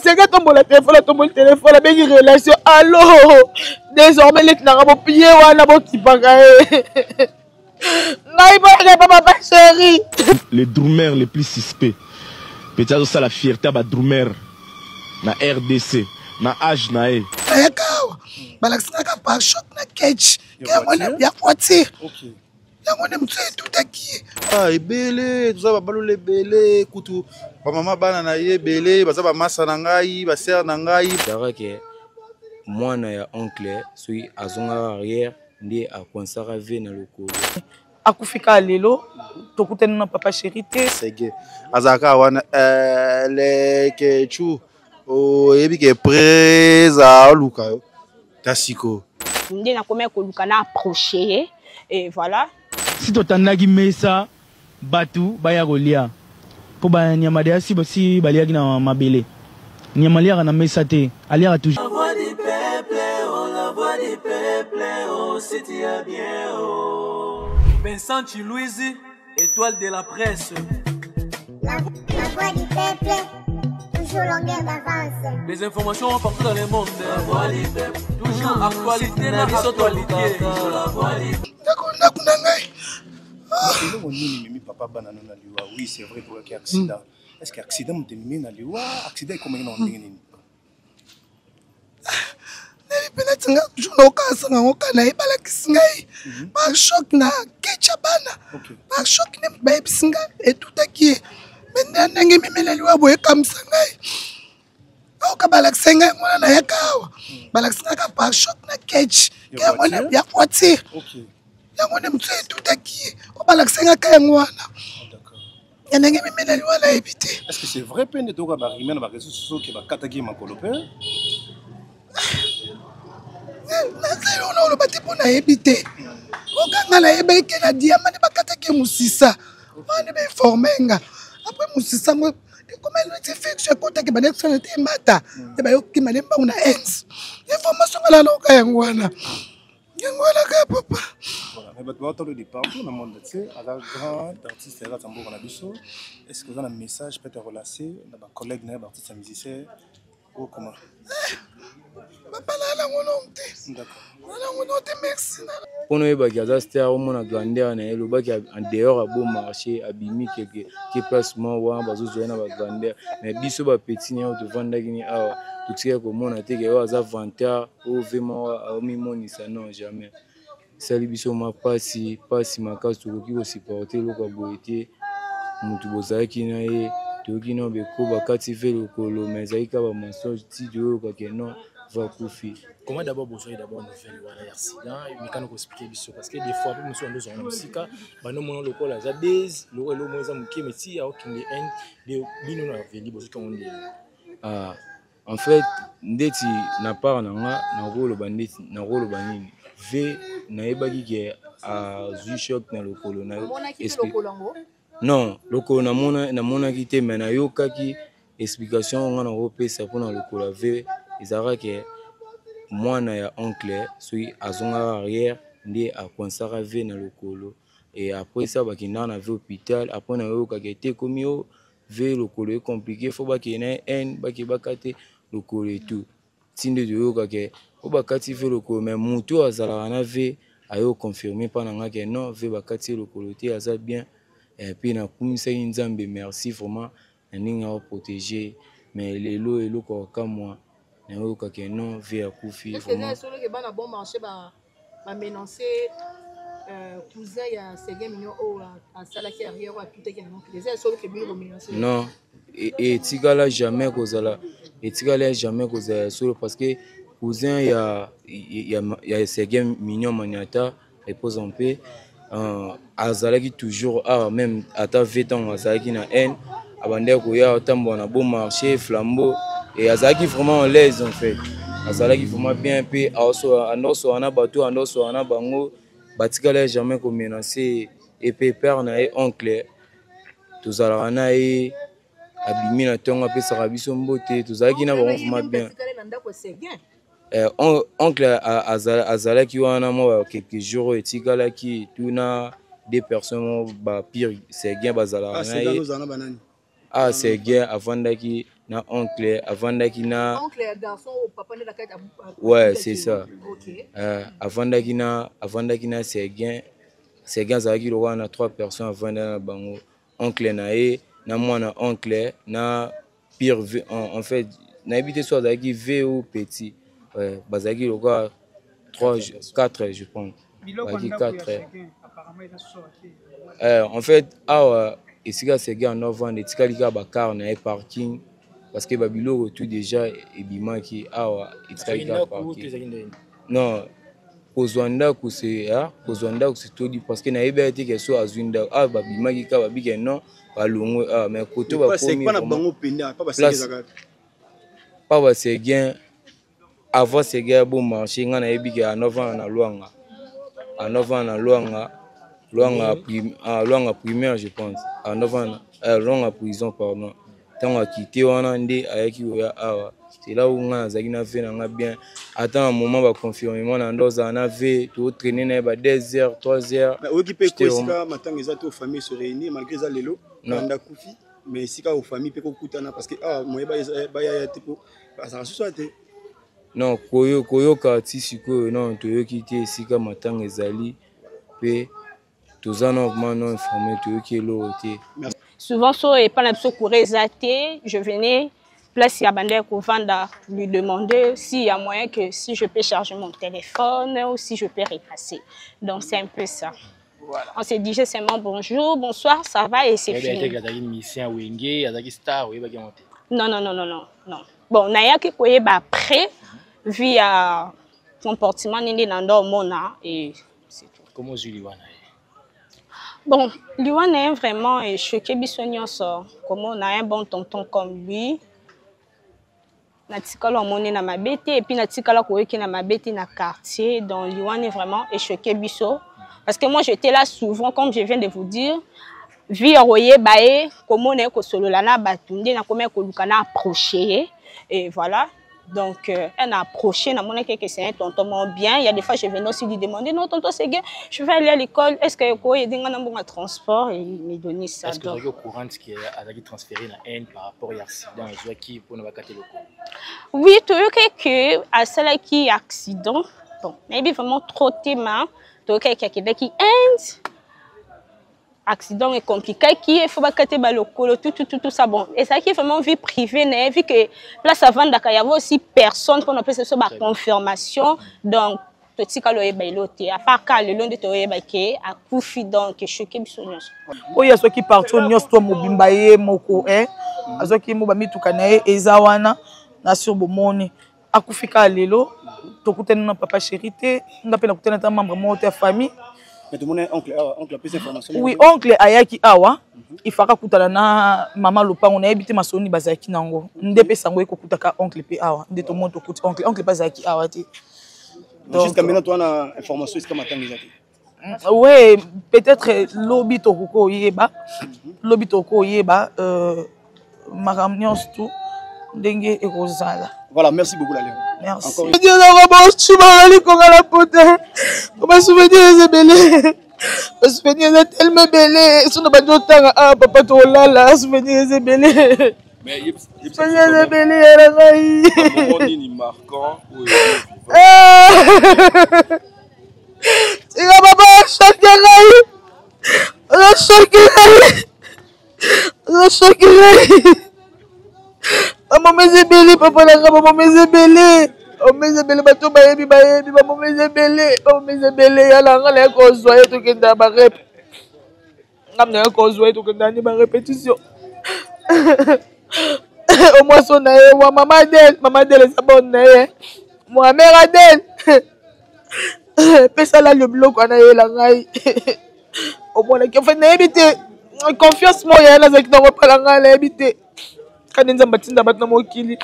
C'est que tombe le téléphone, avec une relation. Allô, désormais, les n'a pas pillé ou un abo qui pagaille. Papa chéri. Les droumers les plus suspects. Peut-être ça la fierté à drummer na RDC, na âge na e. Ayakawa, balaksaka pa choc na catch. Ya voiture. OK. Ya ngone mtse tout aki. Ah ebele, tout ça ba balole ebele, kutu ba mama bana na ye ebele, ba za ba masa na ngai, ba sœur na ngai. Darake mwana ya oncle sui azonga arrière ndi akonsaka ve na lokolo. Akufika lelo tokutana na papa chéri te sege azaka wana le kechu o yebike preza luka yo tasiko ndé na komé ko luka na approcher et voilà si totandaki mesa batu baya kolia po ba nyama de asi bosi baliaki na mabele nyama liaka na mesa te aliaka toujours. La voix du peuple, oh la voix du peuple, oh c'est bien oh. Vincent Chilouizi, étoile de la presse. La voix du peuple, toujours longueur d'avance. Les informations partout dans le monde. La voix du peuple, toujours actualité, la actualité. La voix du peuple. Papa banana na liwa. Oui, c'est vrai pour qu'il y a accident. Est-ce qu'il y a accident mtemimi na liwa? Accident comment il en ndenge? Peut-être que je n'ai pas ça dans le ngai par choc na ketchabana par choc ne baby singa et tout aki maintenant nangi mimela liwa boye comme ça ngai au ka balaksenga mwana na yakawa balaksenga par choc na ketch ya mwana ya voiture ya mwana mtse tout aki au balaksenga ka mwana ya nangi mimela liwa la ebité. Est-ce que c'est vrai peine de toka ba rimena ba réseaux sociaux que ba kataki makolo pe? On a battu pour éviter. On a la que la diamant n'est pas catégé moussissa. On est informé. Après moussissa, comment elle fait que je compte que ma ex était mata. Et bien, qui m'a dit qu'on a ens. Information à la longue, Yangwana. Yangwana, papa. Voilà, mais tu vas entendre des partout dans le monde. Tu sais, à la grande artiste, elle a tambour en abisso. Est-ce que vous avez un message peut-être relaté dans ma collègue, artiste musicien ou comment? Papa là, on a merci. Pour nous, il y a des stars qui ont grandeur, en dehors à bon marché, à Bimi, qui placement, ou en bas de la grandeur. Mais biso ba petit néo de vendre qui a tout ce que mon a été que aux avantages, au vraiment à mi ça non jamais. Salut biso ma pas si ma case tout qui va supporter le caboité, mutu bozaki na ye, tout qui non be ko ba kativer le colo, mais zaika ba mensonge ti de ko que non. Comment d'abord vous avez d'abord nouvelle voilà accident mais quand on expliquer parce que des fois nous sommes dans musique bah nous mon local à base le moins ça muké mais si à aucune haine de bino na veli parce qu'on dit en fait ndeti na part na rôle bandit na rôle banini v na ebaki ke a zu choc na lokolo na non lokolo na mona ki te mais na yokaki explication on a repesa pour na lokolo v izarake mwana ya oncle sui azonga arrière ndi akonsaka ve na lokolo et après ça bakina na ve hôpital après na yo kakete komi o ve lokolo est compliqué faut bakina en baki bakate lokolo et tout tinde de yo kake o bakati ve lokolo mais mutu azala na ve ayo confirmer pa na ngake non ve bakati lokolo te aza bien et puis na kumisa nzambe merci vraiment na ninga protéger mais lelo eloko ka moi non via Koufi. Est-ce que c'est solo que bana bon marché ba ménoncer cousin ya Sege Mignon au à salaki arrière à tout que non c'est solo que bien ménoncer. Non et tigala jamais kozala et tigala jamais kozala solo parce que cousin ya Sege Mignon maniata et pose en paix azalaki toujours même à ta 20 ans azalaki na haine abandé ko ya tambo na bon marché flambeau. Et Azaki vraiment en l'aise en fait. Azaki vraiment bien peu. Anoso ana bateau, anoso ana bango. Batikala jamais comme menacé. Et pépère na et oncle. Tous alana et abimi na tonga pe sarabiso mbote. Tous alaki na vraiment bien. Oncle Azalaki wana mo quelques jours et tikala ki tout na 2 personnes ba pire c'est bien bazala Ah, c'est bien avandaki na oncle avandaki na oncle garçon ou papa ne la carte. ouais c'est ça. OK. Avandaki na c'est bien zaki lo wana 3 personnes avanda na bango oncle na e na mwana oncle na pire en fait na habité soit zaki V ou petit ouais bazaki lo quoi 3 4 je pense zaki 4 en fait awa esika c'est gars en vendre etika lika ba car na parking parce que babilo tout déjà ebimaki awa etika lika parking non kozwanda ko c'est tout dit parce que na ebeti que so azwinda babimaki ka babike non balongo mais koto ba komi pas na bango penda pas ba c'est gain avant c'est gars bon marché ngana ebike à 9 ans na Luanga Luanga primaire je pense à 9 ans Luanga prison pardon tant a quitté wana ndé ayaki oya awa c'est là où on a zagina fait na bien attends un moment va confirmer na ndoza na ve to traîner na ba 2 heures 3 heures mais okipe ko sika matanga ezate aux familles se réunir malgré ça lelo nanda kufi mais sika aux familles pe ko kutana parce que moyeba ba ya tipo ça soit non koyo ka tisiko non toyoki te sika matanga ezali pe tozana vraiment informé toyoki lo te. Souvent so et pas la biso courir je venais place ya bandé ko vanda lui demander s'il y a moyen que si je peux charger mon téléphone ou si je peux repasser. Donc c'est un peu ça. Voilà. On s'est dit seulement bonjour, bonsoir, ça va et c'est fini. Non. Bon, naya ki koyeba après via comportement nindi nando mona et c'est tout. Comment je lui bon, Liwan est vraiment choqué bisognoso. Comme on a un bon tonton comme lui. Natikala omoni na mabete et puis natikala koyeki na mabete na quartier. Donc Liwan est vraiment choqué biso parce que moi j'étais là souvent comme je viens de vous dire. Vi roye bae comme on est ko solo la na batunde na comme ko lukana approcher et voilà. Donc, elle a approché, que c'est un tonton bien. Il y a des fois, je venais aussi lui demander, non, tonton, c'est bien, je vais aller à l'école. Est-ce qu'il y a un transport? Et il m'a donné ça. Est-ce que vous êtes au courant qui a transféré la haine par rapport à l'accident qui pour ne pas casser le corps? Oui, tu vois que à celle qui accident, bon, mais vraiment trop de thèmes, tu vois qu'il y a qui haine. Accident est compliqué qui est faut pas casser le col tout ça bon et ça qui est vraiment vie privée n'est vu que place avant d'accord il y avait aussi personne qu'on appelle ça la confirmation donc petit cas le bailoté à part quand le long de toi baké à coufi donc choqué bisonyos o ya soki partout nyos to mobimba ye moko azoki mobami tukana ye ezawana na sur bomoni akufika lelo tokutana na papa chérie ndapela kutana ta membre mo ta famille. Mais tout le monde oncle a plus d'informations. Oui, oncle ayaki awa, il fera kutana na maman lopa on a habité ma soni bazaki nango. Ndepe sango eko kutaka oncle pe awa, ndeto moto kuti oncle bazaki awa te. Jusqu'à maintenant toi na information est-ce que matanga ezaki? Ouais, peut-être lobby tokoko yeba. Lobby tokoko yeba makamnyos tout ndenge ekozala. Voilà, merci beaucoup Léon. Merci. Encore Dieu n'a pas tu m'as allé comme la pote. Comment souvenir est belé. Le souvenir est tellement belé. Si on n'a pas de temps à papa to là, souvenir est belé. Mais il souvenir est belé la raille. Comment ni marquant ou c'est comme papa chaque raille. Chaque raille. Maman me belé papa la maman me belé. On me belé bato bayebi maman me belé. On me belé ala ngala ko zoye to kenda ba rep. Ngamna ko zoye to kenda ni ba répétition. Au moins son aye wa maman d'elle sa bonne naye. Moi mère d'elle. Pesa la le bloc ana ye la ngai. Au moins que fait na habiter confiance moi ya la zakina ko pala ngala habiter. Quand nous avons bâti d'abord nos kili,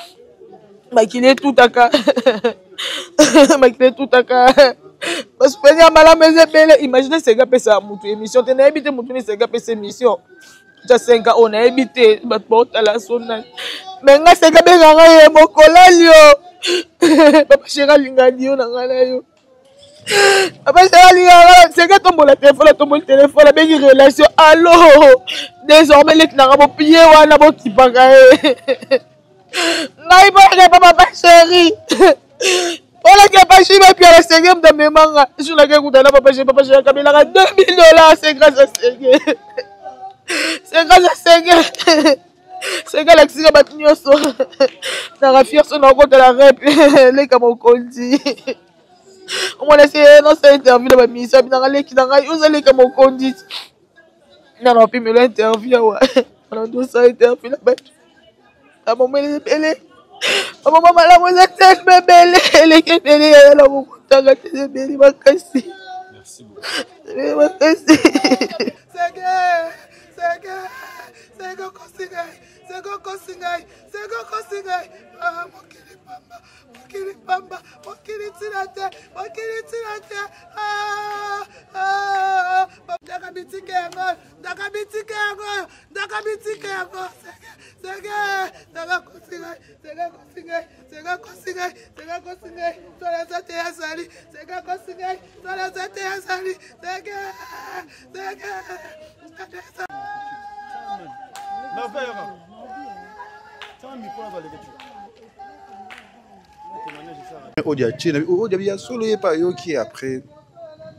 makili tout à cas, makili tout à cas. Parce que n'y a mal à mes épées. Imaginez ces gars paient ça moutou émission. Tu n'as habité moutou ni ces gars paient ces émissions. Tu as 5 ans on a habité battement à la sonne. Mais nga ces gars paient ganga ye mokolalio. Papa chéra lingadio na ngala yo. Papa chéri, c'est que ton téléphone, la belle relation. Allô, désormais les n'a pas payé ou n'a pas qui pagaille. N'aille pas papa chéri. On a qu'à pas chier puis à la cinquième de mes mangas. Je l'ai écouté là papa chéri, Kabila $2000, c'est grâce à Ségué. C'est grâce à Ségué. C'est que l'exige batinyoso. Na rafia son encore de la rep les comme on dit. On va essayer dans cette interview la mission na les qui na vous allez comme on dit. Na non puis me l'interview ouais. On doit ça interview la bête. Ta maman elle est belle. Maman la moi c'est belle. Elle est belle elle a beaucoup de c'est belle makasi. Merci beaucoup. Makasi. C'est ah mokili pamba mokili tirate ndaka bitike yango ndaka kosinga tola zate yazali Odia Chine, Odia bien solo et pas yoki après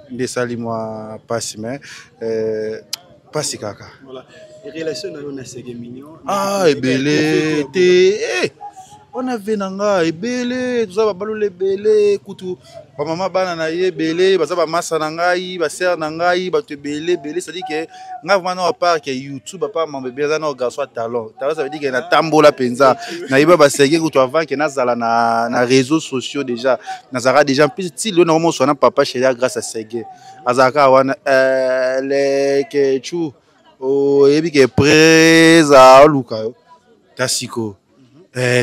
des salimoi passe mais passe kaka. Voilà. Les relations on a c'est mignon. Ah et belé té on avait nanga et belé tout ça va balou belé kutu ba mama bana na ye belé ba ça ba massa nangai ba ser nangai ba te belé ça dit que nga vraiment à part que YouTube pas mama bébé na garçon talent ça veut dire que na tambola penza na iba ba sege kutu avant que na zala na réseaux sociaux déjà na zara déjà petit le normalement son papa chéri grâce à sege azaka wana les que tu o ebi que presa luka tasiko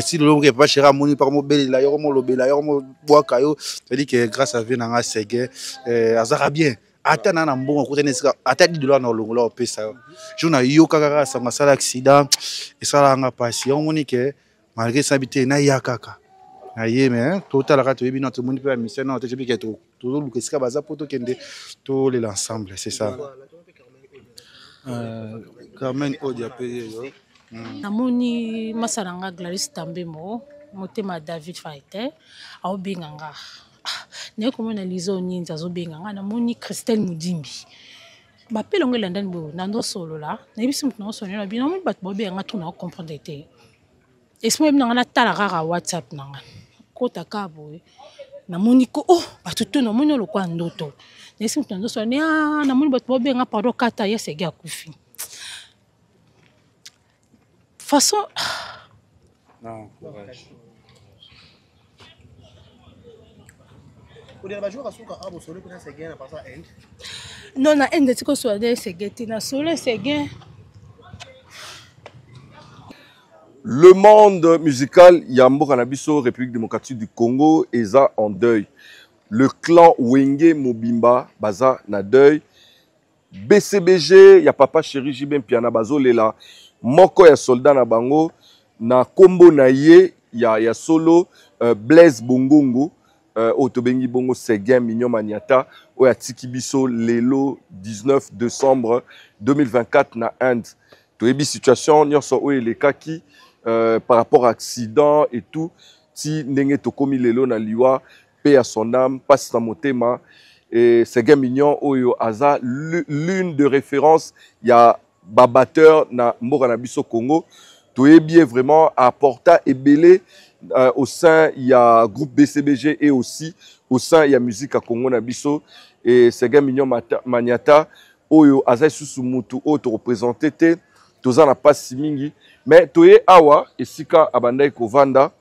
si le que pas cher moni par mo bela yo mo lobela yo mo boaka yo c'est dit que grâce à vie na sege azara bien ata na mbongo ko tenesika ata $10 na longola o pesa jo na yo kaka sa masala accident et ça la nga passion moni que malgré ça habité na ya kaka na ye mais total ka to yebi na to moni pe mission na to jebi que to lukesika baza poto kende to l'ensemble c'est ça Carmen Odia payé yo namoni masaranga Gladys Tambemo motema David Faite au benganga ne komona lizo nyinza zo benganga namoni Christelle Mudimbi bapelo ngela ndani bo nando solo la na biso mutno solo na bino mo bat bo benga tuna comprendre te esmo ebina na tala rara WhatsApp nanga kota kabo namoni ko oh batuto namoni lo kwa ndoto nesi mutno solo ne namoni bat bo benga pardon kata yesege akufi façon non courage non na end tiko so de segeti na solo segen. Le monde musical Yambo Kanabiso République démocratique du Congo est en deuil. Le clan Wenge Mobimba baza na deuil. BCBG ya papa chéri Jibem Piana Bazolela moko ya soldat na bango na kombo na ye ya solo Blaise Bongongo Otobengi Bongo Seguin Mignon Maniata oya tiki biso lelo 19 décembre 2024 na Inde. Toyebi situation nyonso oyo elekaki par rapport à accident et tout ti ndenge tokomi lelo na liwa paix à son âme passe sa motema et Seguin Mignon oyo aza l'une de référence ya babatteur na mboka na biso Congo toyebi vraiment apporta ebele au sein il y a groupe BCBG et aussi au sein il y a musique à Congo na biso et Seguin Mignon Maniata oyo aza susu mutu o to représenter te toza na passe mingi mais toye awa esika abandai kovanda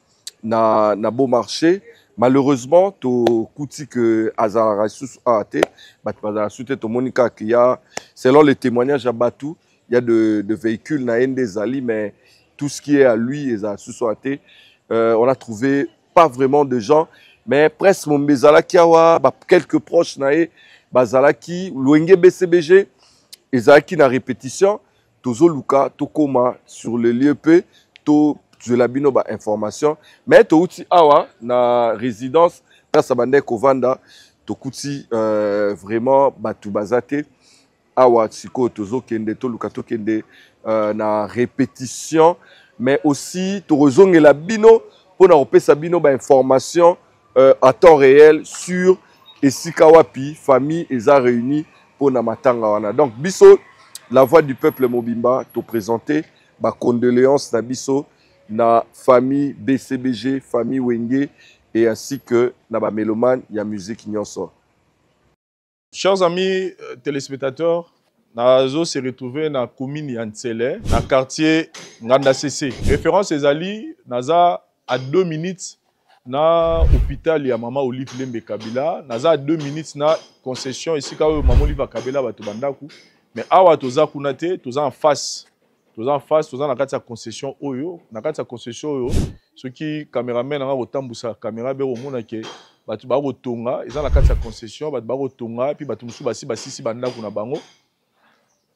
na beau marché malheureusement to kuti que azara susu ate bat bazara sute to monika qu'il y a selon les témoignages à Batu il y a de véhicules na Ndezali mais tout ce qui est à lui et à Susoate on a trouvé pas vraiment de gens mais presque mon bezalaki awa quelques proches nae bazalaki Luenge BCBG ezalaki na répétition tozo luka tokoma sur le lieu pe to labino ba information mais to uti awa na résidence place abande kovanda tokuti vraiment batu bazate awa siko tozo kende to lukato kende na répétition mais aussi tozongela bino pour na opesa bino ba information à temps réel sur esika wapi famille eza réunie pour na matanga wana. Donc biso la voix du peuple mobimba to présenter ba condoléances na biso na famille BCBG, famille Wenge et ainsi que na ba mélomane ya musique nyonso. Chers amis téléspectateurs, Nazo s'est retrouvé dans la commune Yantsele, dans le quartier Nganda CC. Référence ezali, Naza à 2 minutes na hôpital ya Mama Olive Lembe Kabila. Naza à 2 minutes na concession ici quand Mama Olive Kabila ba tobandaku. Mais awa toza kunate, toza en face. Toza en face, toza na kati ya concession oyo, na kati ya concession oyo. Ceux qui caméramen na otambusa caméra be omona ke batu ba rotonga, ils ont la carte de concession, batu ba rotonga puis batu musu basi bandaku na bango.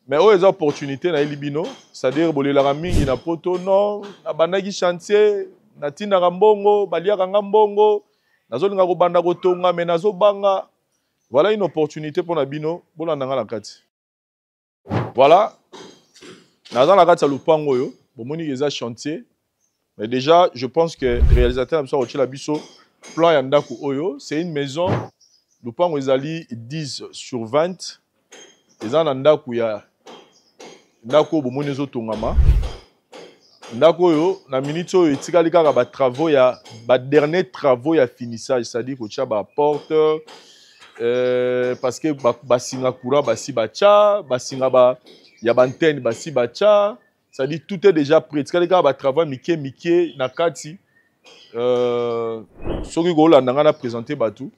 Mais où les opportunités na libino, c'est-à-dire bolela mingi na poto non, na bandaki chantier, na tinda ngambongo, balia ngambongo, nazo nga ko banda ko tonga mais nazo banga. Voilà une opportunité pour na bino, bolanda nga la kati. Voilà. Nazo la kati ya lupango yo, bomoni eza chantier. Mais déjà, je pense que le réalisateur Amsa Rochela Bisso plan yandaku oyo, c'est une maison lupango ezali 10 sur 20. Eza na ndaku ya ndako bomoni zo tongama ndako yo na minute oyo etikali kaka ba travaux ya ba dernier travaux ya finissage, c'est-à-dire ko tia ba porte parce que ba singa courant basi bacha basinga ba ya bantenne basi bacha, c'est-à-dire tout est déjà prêt. Etikali kaka ba travaux mike na kati soki ko la ndanga na présenter batu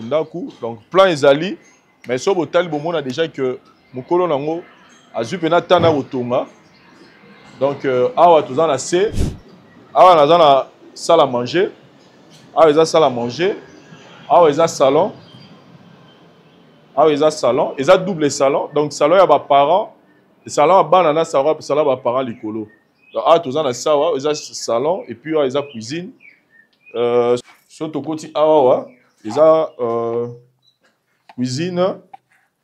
ndaku. Donc plan ezali mais so botali bomona déjà que mukolo nango azu pena tana otonga. Donc awa toza na se awa naza na salle à manger, awa eza salle à manger, awa eza salon, eza double salon. Donc salon ya ba parents, salon ya bana na salon ba parents likolo. Donc awa toza na sawa eza salon et puis awa eza cuisine. So tokoti awa eza cuisine.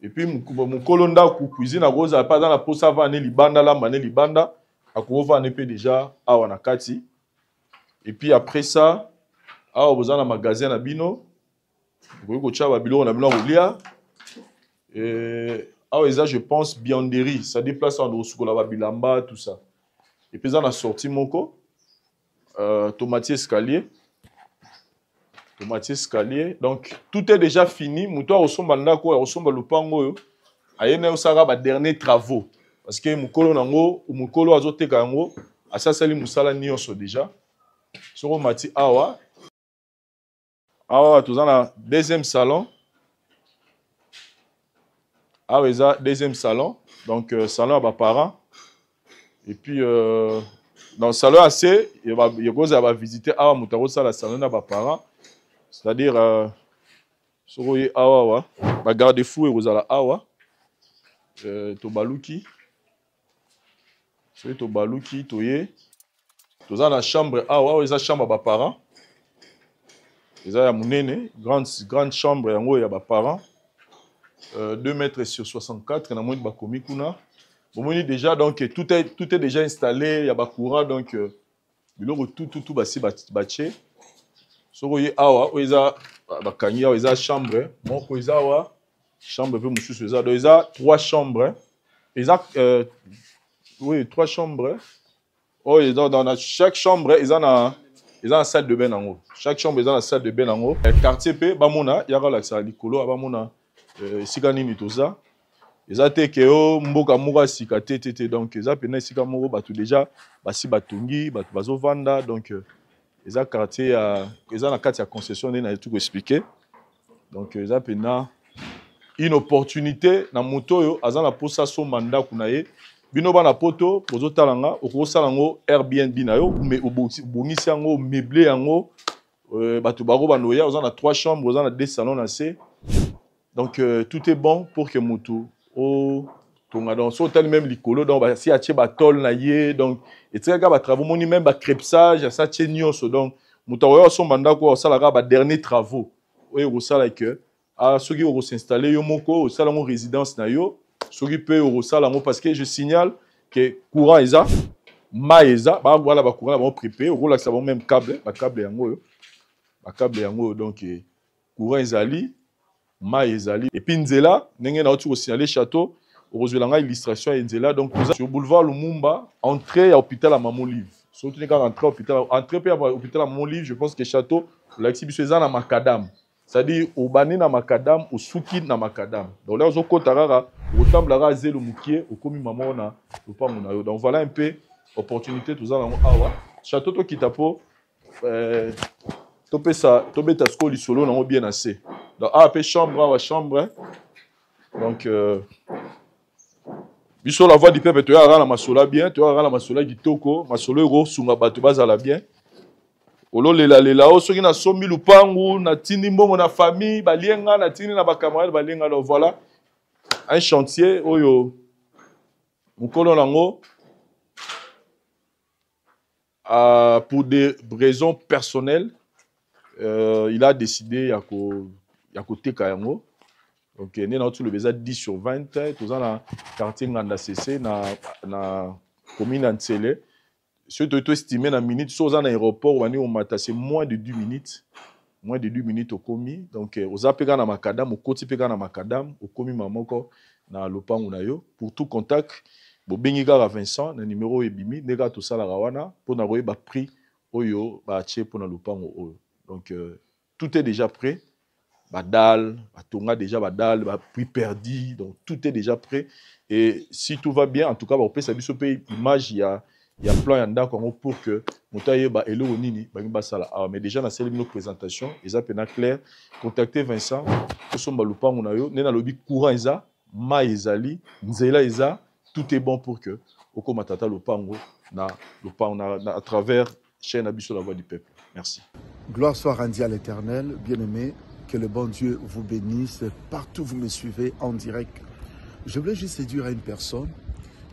Et puis mon colonda ku cuisine a goza pas dans la posa va ne libanda la mané libanda a va ne peut déjà awa na kati. Et puis après ça awa boza na magasin na bino ko ko cha ba bilo na bino lia et awa eza je pense bianderie, ça déplace en osukola ba bilamba tout ça. Et puis ça na sorti moko tomate escalier. Donc tout est déjà fini. Mouto ressemble ndako, ressemble lupango yo. Ayena osaka ba dernier travaux parce que mukolo nango ou mukolo azoteka yango asasali musala nyonso déjà. Soko mati awa toza na deuxième salon. Awa eza deuxième salon. Donc salon à ba parents. Et puis dans le salon assez, il va visiter awa mutaro sala salon na ba parents. C'est-à-dire, soroye awa, ba garde-fou et rozala awa, tobaluki, soye tobaluki, toye, toza na chambre awa, eza chambre ba parents, eza ya munene, grande chambre yango ya ba parents, 2 mètres sur 64, na moni ba komi kuna, bomoni déjà donc tout est déjà installé, ya ba courant donc biloko tout basi bache. Soroye awa oza bakangi awa eza chambre moko eza awa chambre pe mususu eza do eza 3 chambres eza oui 3 chambres oh eza dans chaque chambre eza na salle de bain nango, chaque chambre eza na salle de bain nango. Quartier pe bamona yaka la sa likolo bamona sika nini toza eza te ke o mboka moko sika te donc eza pena sika moko batu déjà basi batongi batu bazo vanda donc les quartiers ils ont la carte de concession n'a tout expliqué. Donc ils ont une opportunité na moto yo azan la posa so mandat kunaye bino bana poto pozo talanga okosalango Airbnb na yo mais obongisi yango meublé yango batu baro banoya ozana 3 chambres ozana 2 salons na C. Donc tout est bon pour que moto o tonga donc so tel même likolo donc si a tie ba tol na ye donc et très ga ba travaux moni même ba crépsage ça tie nyonso donc moto yo so manda ko sala ga ba dernier travaux oyo kosala ke soki okosinstalle yo moko osala ngo résidence na yo soki pe okosala ngo parce que je signale que courant eza mai eza voilà ba courant ba prépé okolakisa ba même câble yango donc courant ezali mai ezali et puis nzela ndenge na otu ko signaler château okozwelanga illustration ya nzela donc sur boulevard Lumumba entrée à hôpital à Mama Olive surtout quand entrer hôpital entrée à hôpital à Mama Olive je pense que château l'exhibition eza na macadam c'est-à-dire au bani na macadam au suki na macadam donc là ozokota kaka otamblaka zelo mukie okomi mama na lopango na yo donc voilà un peu opportunité tout ça awa château to kitapo topesa tobeta sko lisolo nango bien assez donc pe chambre donc biso la voix du peuple to ara na masola bien to ara na masola kitoko masolo ero sunga bato bazala bien ololela o soki na sombi lupangu na tindi mbongo na famille balienga na tindi na bakamarade balienga donc voilà un chantier oyo mukolo nango pour des raisons personnelles il a décidé ya koteka yango donc né na tout le beza 10/20 tous na quartier Nganda CC na commune Ntsele surtout to estimé na minute so za na aéroport wani o mata c'est moins de 2 minutes au komi donc ozapeka na makadam okoti peka na makadam okomi mamoko na lopango na yo pour tout contact bobengi kaka Vincent na numéro ebimi neka to sala rawana pour na koyeba prix oyo ba tie pour na lopango oyo donc tout est déjà prêt badal batonga déjà badal ba prix perdu donc tout est déjà prêt et si tout va bien en tout cas on peut sabiso pe image il y a plan yanda comme pour que motaye ba elo nini ba ngba sala mais déjà na celle de présentation eza pena clair contacter Vincent to somba lupango na yo nena lobi courant eza mai ezali nzela eza tout est bon pour que okoma tata lupango na à travers chaîne Abisso la voix du peuple. Merci. Gloire soit rendue à l'Éternel, bien-aimé. Que le bon Dieu vous bénisse. Partout vous me suivez en direct. Je voulais juste dire à une personne,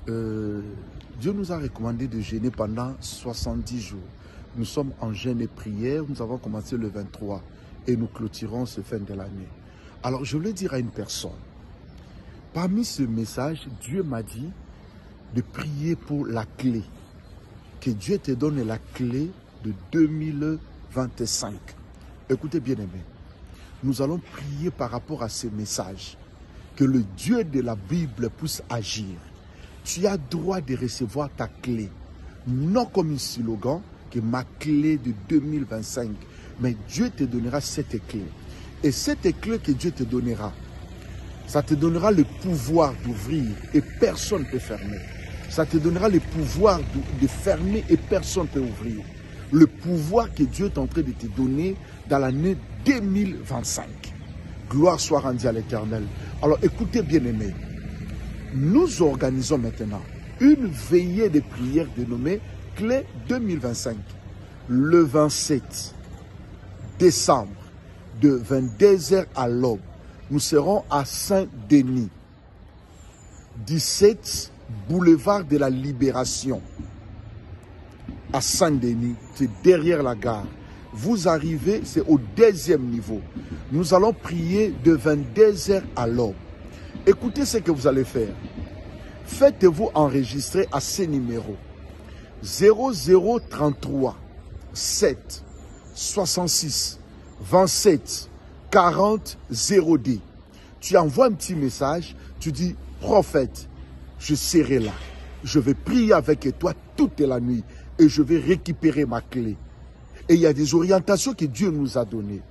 Dieu nous a recommandé de jeûner pendant 70 jours. Nous sommes en jeûne et prière. Nous avons commencé le 23 et nous clôturons ce fin de l'année. Alors je voulais dire à une personne, parmi ce message, Dieu m'a dit de prier pour la clé. Que Dieu te donne la clé de 2025. Écoutez bien aimé, nous allons prier par rapport à ce message. Que le Dieu de la Bible puisse agir. Tu as droit de recevoir ta clé. Non comme un slogan, que ma clé de 2025. Mais Dieu te donnera cette clé. Et cette clé que Dieu te donnera, ça te donnera le pouvoir d'ouvrir et personne ne peut fermer. Ça te donnera le pouvoir de fermer et personne ne peut ouvrir. Le pouvoir que Dieu est en train de te donner dans l'année 2025. Gloire soit rendue à l'Éternel. Alors écoutez bien aimés, nous organisons maintenant une veillée de prière dénommée Clé 2025. Le 27 décembre, de 22h à l'aube, nous serons à Saint-Denis, 17 boulevard de la Libération, à Saint-Denis, c'est derrière la gare. Vous arrivez, c'est au 2e niveau. Nous allons prier de 22h à l'aube. Écoutez ce que vous allez faire. Faites-vous enregistrer à ces numéros. 0033 7 66 27 40 0D. Tu envoies un petit message, tu dis, prophète, je serai là. Je vais prier avec toi toute la nuit et je vais récupérer ma clé. Et il y a des orientations que Dieu nous a données.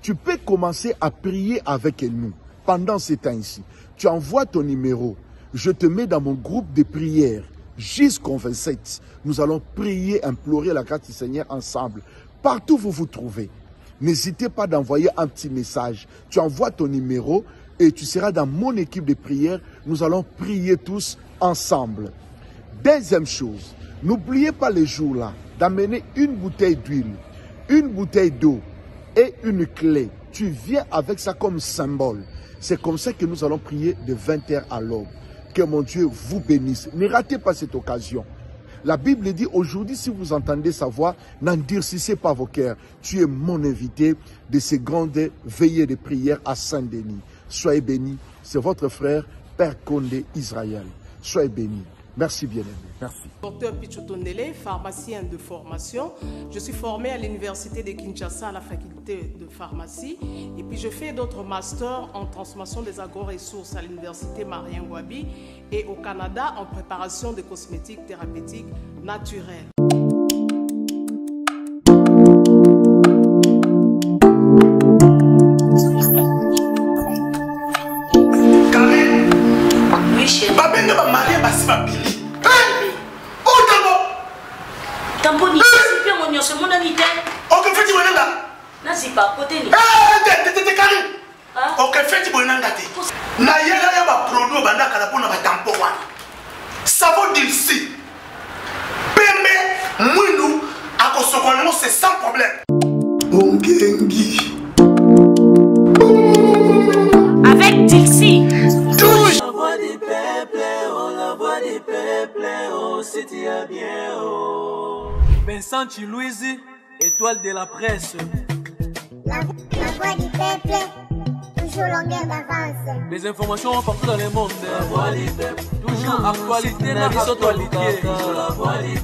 Tu peux commencer à prier avec nous pendant ces temps-ci. Tu envoies ton numéro. Je te mets dans mon groupe de prière jusqu'au 27. Nous allons prier, implorer la grâce du Seigneur ensemble. Partout où vous vous trouvez. N'hésitez pas d'envoyer un petit message. Tu envoies ton numéro et tu seras dans mon équipe de prière. Nous allons prier tous ensemble. Deuxième chose, n'oubliez pas les jours-là d'amener une bouteille d'huile, une bouteille d'eau et une clé. Tu viens avec ça comme symbole. C'est comme ça que nous allons prier de 20h à l'aube. Que mon Dieu vous bénisse. Ne ratez pas cette occasion. La Bible dit, aujourd'hui, si vous entendez sa voix, n'endurcissez pas vos cœurs. Tu es mon invité de ces grandes veillées de prière à Saint-Denis. Soyez bénis. C'est votre frère, Père Condé Israël. Soyez bénis. Merci bien-aimé. Merci. Docteur Pichotondele, pharmacien de formation. Je suis formé à l'université de Kinshasa à la faculté de pharmacie. Et puis je fais d'autres masters en transformation des agro-ressources à l'université Marien Ngouabi et au Canada en préparation de cosmétiques thérapeutiques naturelles. Tamboni, c'est bien mon c'est mon ami. Ok, fais-tu bonne là? Non, c'est pas côté. T'es carré. Ok, fais-tu bonne là? Na yela ya ba produit banda kala pona ba tampo wana. Savon d'ici. Pembe, mounou, akosokono c'est sans problème. Ongengi. Avec Dixie. La voix du peuple, oh, la voix du peuple, oh, c'était bien, oh. Vincent Chilouise, étoile de la presse. La voix du peuple, toujours longueur d'avance. Les informations partout dans le monde. La voix du peuple, toujours actualité, la voix du peuple.